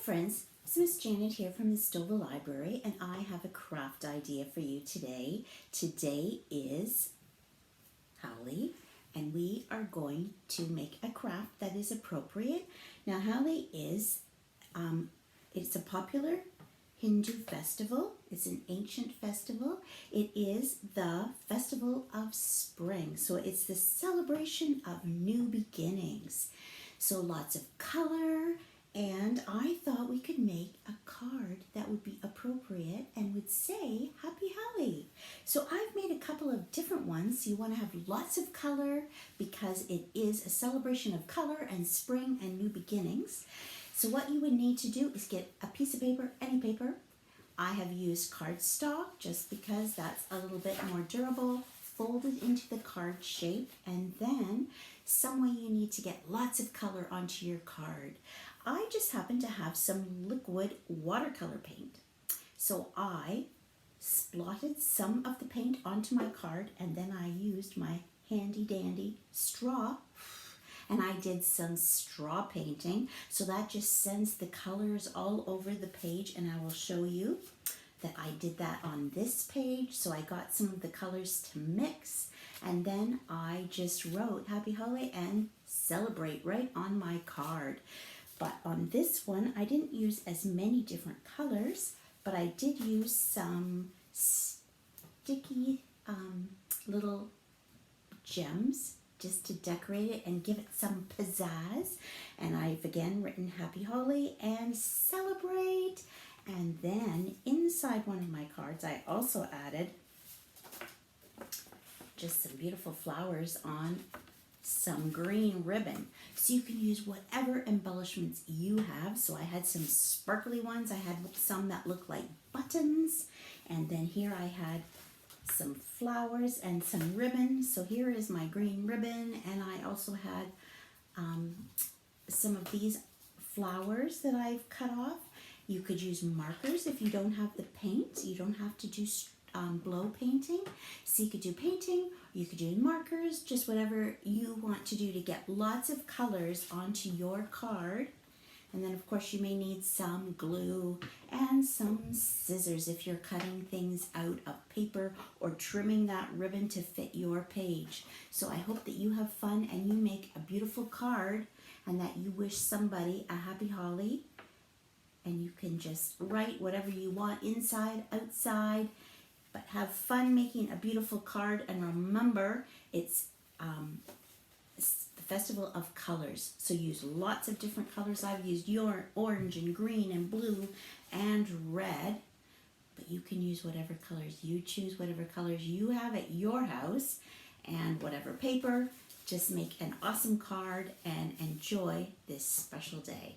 friends, it's Miss Janet here from the Stova Library, and I have a craft idea for you today. Today is Holi, and we are going to make a craft that is appropriate. Now, Holi is, it's a popular Hindu festival. It's an ancient festival. It is the festival of spring, so it's the celebration of new beginnings. So lots of color. And I thought we could make a card that would be appropriate and would say Happy Holi. So I've made a couple of different ones. You want to have lots of color because it is a celebration of color and spring and new beginnings. So what you would need to do is get a piece of paper, any paper. I have used cardstock just because that's a little bit more durable. Fold it into the card shape, and then some way you need to get lots of color onto your card. I just happen to have some liquid watercolor paint. So I splotted some of the paint onto my card, and then I used my handy dandy straw, and I did some straw painting. So that just sends the colors all over the page, and I will show you that I did that on this page. So I got some of the colors to mix, and then I just wrote Happy Holi and celebrate right on my card. But on this one, I didn't use as many different colors, but I did use some sticky little gems just to decorate it and give it some pizzazz. And I've again written Happy Holi and celebrate. And then inside one of my cards, I also added just some beautiful flowers on some green ribbon. So you can use whatever embellishments you have. So I had some sparkly ones. I had some that looked like buttons. And then here I had some flowers and some ribbon. So here is my green ribbon. And I also had some of these flowers that I've cut off. You could use markers if you don't have the paint. You don't have to do blow painting. So you could do painting, you could do markers, just whatever you want to do to get lots of colors onto your card. And then of course you may need some glue and some scissors if you're cutting things out of paper or trimming that ribbon to fit your page. So I hope that you have fun and you make a beautiful card and that you wish somebody a Happy Holi. And you can just write whatever you want inside, outside, but have fun making a beautiful card. And remember, it's the festival of colors. So use lots of different colors. I've used your orange and green and blue and red, but you can use whatever colors you choose, whatever colors you have at your house, and whatever paper. Just make an awesome card and enjoy this special day.